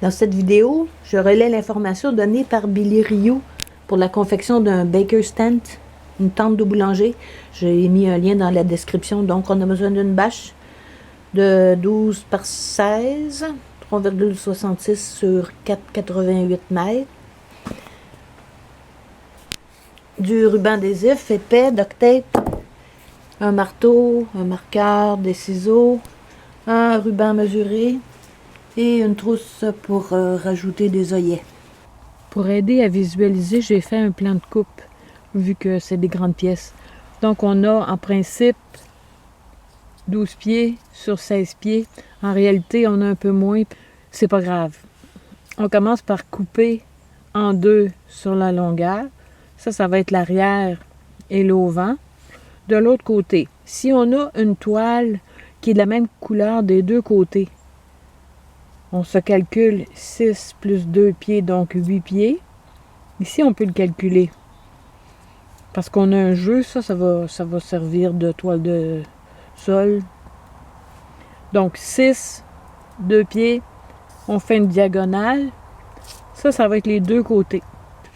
Dans cette vidéo, je relais l'information donnée par Billy Rioux pour la confection d'un baker's tent, une tente de boulanger. J'ai mis un lien dans la description. Donc, on a besoin d'une bâche de 12 par 16, 3,66 sur 4,88 mètres. Du ruban adhésif épais, duct tape, un marteau, un marqueur, des ciseaux, un ruban mesuré et une trousse pour rajouter des œillets. Pour aider à visualiser, j'ai fait un plan de coupe, vu que c'est des grandes pièces. Donc on a en principe 12 pieds sur 16 pieds. En réalité, on a un peu moins. C'est pas grave. On commence par couper en deux sur la longueur. Ça va être l'arrière et l'auvent. De l'autre côté, si on a une toile qui est de la même couleur des deux côtés, on se calcule 6 plus 2 pieds, donc 8 pieds. Ici, on peut le calculer. Parce qu'on a un jeu, ça va servir de toile de sol. Donc 6, 2 pieds, on fait une diagonale. Ça va être les deux côtés.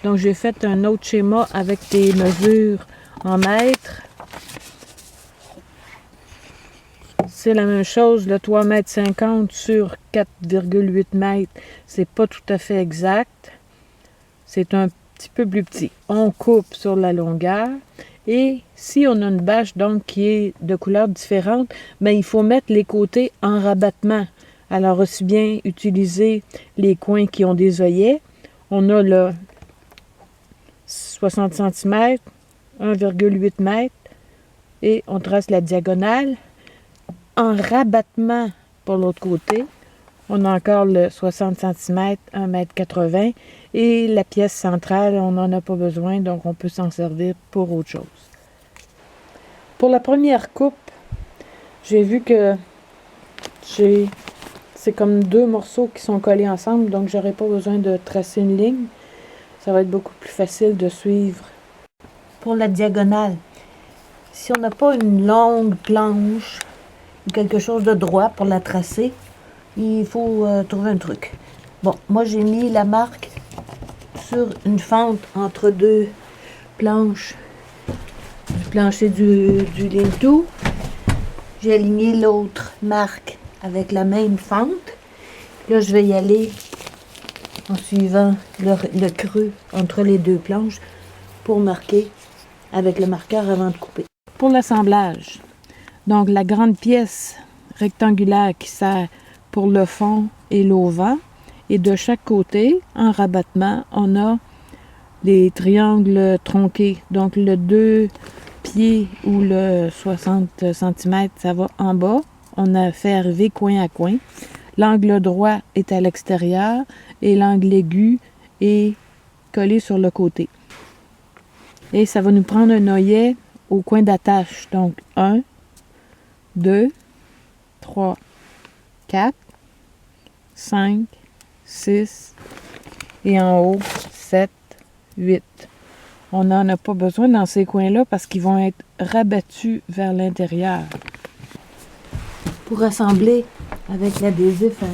Donc j'ai fait un autre schéma avec des mesures en mètres. C'est la même chose, le 3,50 m sur 4,8 mètres, c'est pas tout à fait exact. C'est un petit peu plus petit. On coupe sur la longueur. Et si on a une bâche donc qui est de couleurs différentes, bien, il faut mettre les côtés en rabattement. Alors aussi bien utiliser les coins qui ont des œillets. On a le 60 cm, 1,8 m et on trace la diagonale. En rabattement pour l'autre côté, on a encore le 60 cm, 1,80 m et la pièce centrale, on n'en a pas besoin, donc on peut s'en servir pour autre chose. Pour la première coupe, j'ai vu que c'est comme deux morceaux qui sont collés ensemble, donc j'aurai pas besoin de tracer une ligne. Ça va être beaucoup plus facile de suivre. Pour la diagonale, si on n'a pas une longue planche, quelque chose de droit pour la tracer, il faut trouver un truc. Bon, moi j'ai mis la marque sur une fente entre deux planches du plancher du lean-to. J'ai aligné l'autre marque avec la même fente. Là, je vais y aller en suivant le creux entre les deux planches pour marquer avec le marqueur avant de couper. Pour l'assemblage, donc la grande pièce rectangulaire qui sert pour le fond et l'auvent, et de chaque côté, en rabattement, on a les triangles tronqués. Donc le 2 pieds ou le 60 cm, ça va en bas. On a fait arriver coin à coin. L'angle droit est à l'extérieur et l'angle aigu est collé sur le côté. Et ça va nous prendre un œillet au coin d'attache. Donc 1, 2, 3, 4, 5, 6 et en haut 7, 8. On n'en a pas besoin dans ces coins-là parce qu'ils vont être rabattus vers l'intérieur. Pour assembler avec l'adhésif à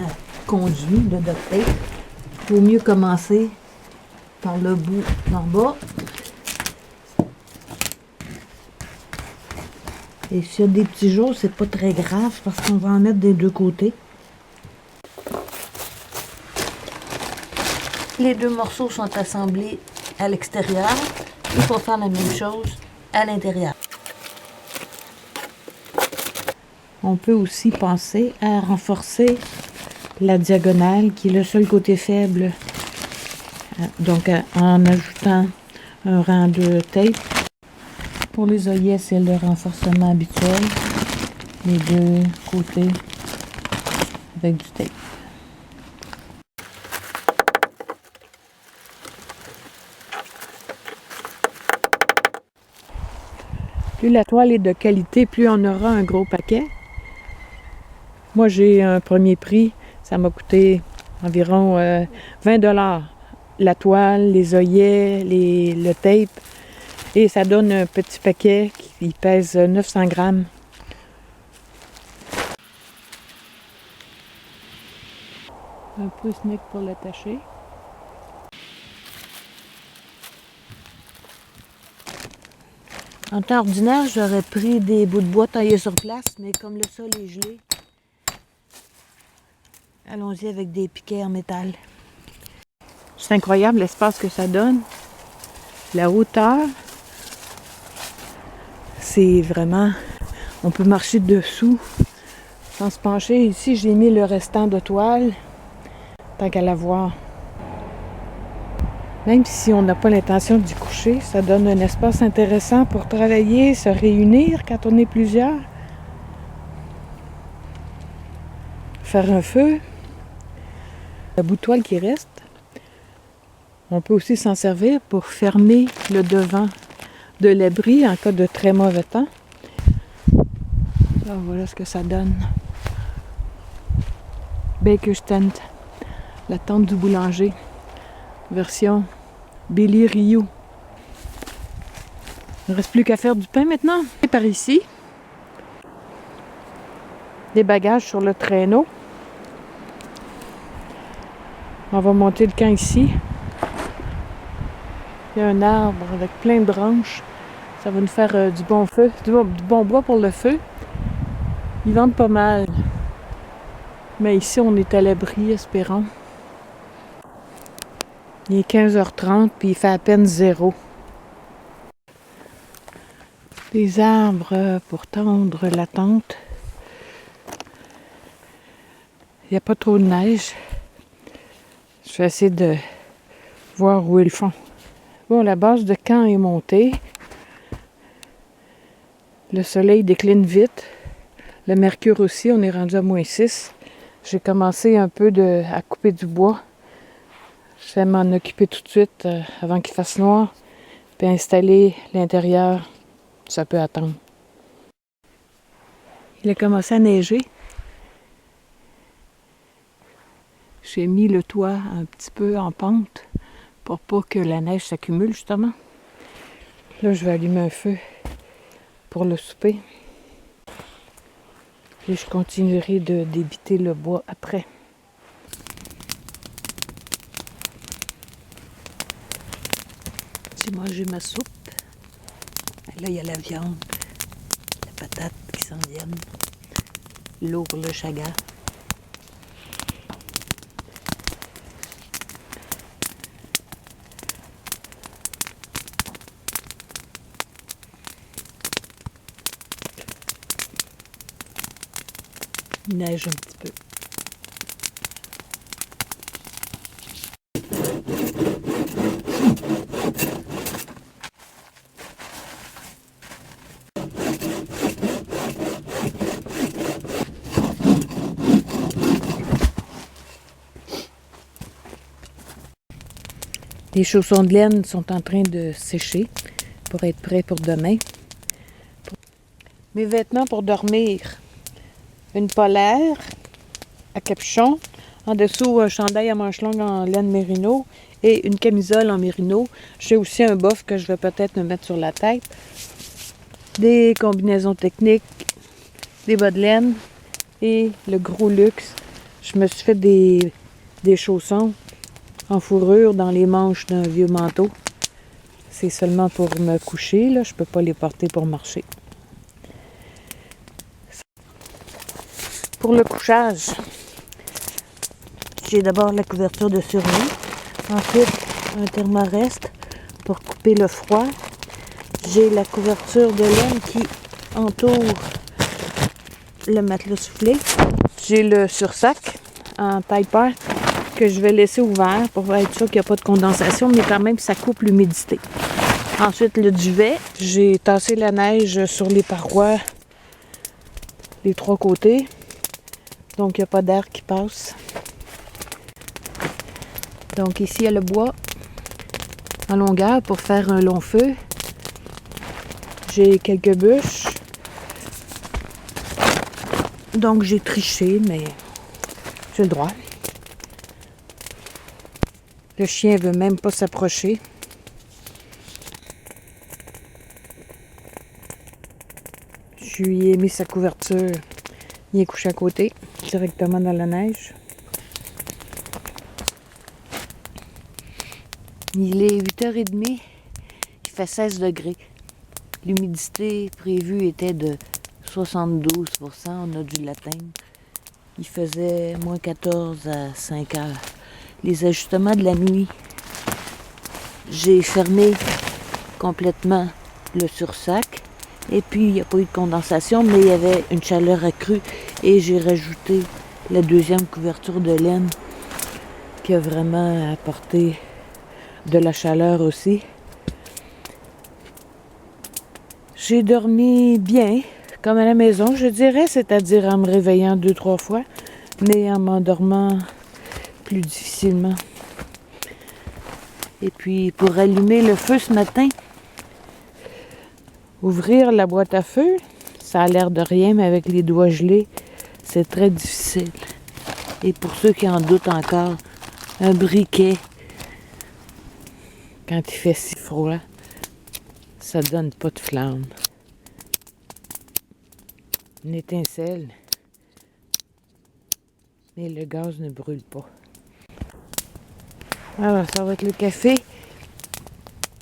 conduit, le duct tape, il vaut mieux commencer par le bout en bas. Et s'il y a des petits jours, c'est pas très grave parce qu'on va en mettre des deux côtés. Les deux morceaux sont assemblés à l'extérieur. Il faut faire la même chose à l'intérieur. On peut aussi penser à renforcer la diagonale qui est le seul côté faible. Donc en ajoutant un rang de tape. Pour les œillets, c'est le renforcement habituel. Les deux côtés avec du tape. Plus la toile est de qualité, plus on aura un gros paquet. Moi, j'ai un premier prix. Ça m'a coûté environ 20 $. La toile, les œillets, le tape. Et ça donne un petit paquet qui pèse 900 grammes. Un Twist-nick pour l'attacher. En temps ordinaire, j'aurais pris des bouts de bois taillés sur place, mais comme le sol est gelé, allons-y avec des piquets en métal. C'est incroyable l'espace que ça donne. La hauteur, c'est vraiment... On peut marcher dessous sans se pencher. Ici, j'ai mis le restant de toile, tant qu'à la voir. Même si on n'a pas l'intention d'y coucher, ça donne un espace intéressant pour travailler, se réunir quand on est plusieurs. Faire un feu. Le bout de toile qui reste, on peut aussi s'en servir pour fermer le devant de l'abri en cas de très mauvais temps. Alors, voilà ce que ça donne. Baker's Tent, la tente du boulanger, version Billy Rio. Il ne reste plus qu'à faire du pain maintenant. Et par ici, des bagages sur le traîneau. On va monter le camp ici. Il y a un arbre avec plein de branches. Ça va nous faire du bon feu, du bon bois pour le feu. Ils vendent pas mal. Mais ici, on est à l'abri, espérons. Il est 15h30, puis il fait à peine 0. Des arbres pour tendre la tente. Il n'y a pas trop de neige. Je vais essayer de voir où est le fond. Bon, la base de camp est montée. Le soleil décline vite. Le mercure aussi, on est rendu à -6. J'ai commencé un peu à couper du bois. Je vais m'en occuper tout de suite avant qu'il fasse noir. Puis installer l'intérieur. Ça peut attendre. Il a commencé à neiger. J'ai mis le toit un petit peu en pente pour pas que la neige s'accumule, justement. Là, je vais allumer un feu pour le souper. Puis je continuerai de débiter le bois après. J'ai mangé ma soupe. Et là, il y a la viande, la patate qui s'en viennent, l'eau pour le chaga. Il neige un petit peu. Les chaussons de laine sont en train de sécher pour être prêts pour demain. Mes vêtements pour dormir. Une polaire à capuchon. En dessous, un chandail à manches longues en laine mérino et une camisole en mérino. J'ai aussi un bof que je vais peut-être me mettre sur la tête. Des combinaisons techniques, des bas de laine et le gros luxe. Je me suis fait des chaussons en fourrure dans les manches d'un vieux manteau. C'est seulement pour me coucher, là. Je ne peux pas les porter pour marcher. Pour le couchage, j'ai d'abord la couverture de survie, ensuite un thermarest pour couper le froid. J'ai la couverture de laine qui entoure le matelas soufflé. J'ai le sursac en taille part que je vais laisser ouvert pour être sûr qu'il n'y a pas de condensation, mais quand même ça coupe l'humidité. Ensuite, le duvet. J'ai tassé la neige sur les parois, les trois côtés. Donc, il n'y a pas d'air qui passe. Donc, ici, il y a le bois en longueur pour faire un long feu. J'ai quelques bûches. Donc, j'ai triché, mais j'ai le droit. Le chien ne veut même pas s'approcher. Je lui ai mis sa couverture. Il est couché à côté, directement dans la neige. Il est 8h30, il fait 16 degrés. L'humidité prévue était de 72 %, on a dû l'atteindre. Il faisait moins 14 à 5 heures. Les ajustements de la nuit, j'ai fermé complètement le sursac. Et puis, il n'y a pas eu de condensation, mais il y avait une chaleur accrue. Et j'ai rajouté la deuxième couverture de laine qui a vraiment apporté de la chaleur aussi. J'ai dormi bien, comme à la maison, je dirais, c'est-à-dire en me réveillant 2-3 fois, mais en m'endormant plus difficilement. Et puis, pour allumer le feu ce matin, ouvrir la boîte à feu, ça a l'air de rien, mais avec les doigts gelés, c'est très difficile. Et pour ceux qui en doutent encore, un briquet, quand il fait si froid, ça donne pas de flamme. Une étincelle, mais le gaz ne brûle pas. Alors, ça va être le café,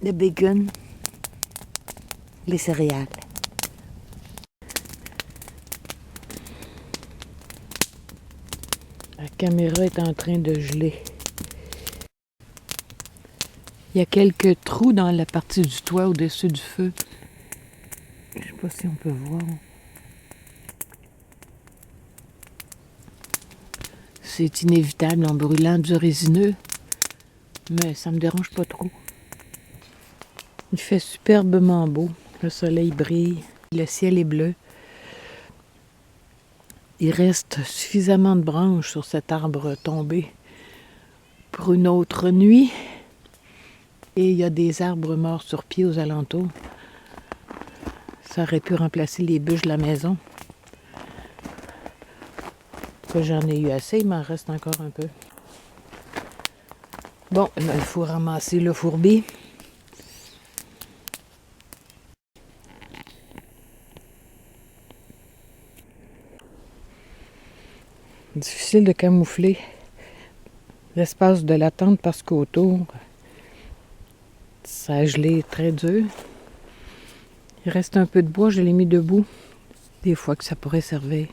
le bacon, les céréales. La caméra est en train de geler. Il y a quelques trous dans la partie du toit au-dessus du feu. Je ne sais pas si on peut voir. C'est inévitable en brûlant du résineux, mais ça me dérange pas trop. Il fait superbement beau. Le soleil brille, le ciel est bleu. Il reste suffisamment de branches sur cet arbre tombé pour une autre nuit. Et il y a des arbres morts sur pied aux alentours. Ça aurait pu remplacer les bûches de la maison. J'en ai eu assez, il m'en reste encore un peu. Bon, il faut ramasser le fourbi. Difficile de camoufler l'espace de la tente parce qu'autour, ça a gelé très dur. Il reste un peu de bois, je l'ai mis debout. Des fois que ça pourrait servir.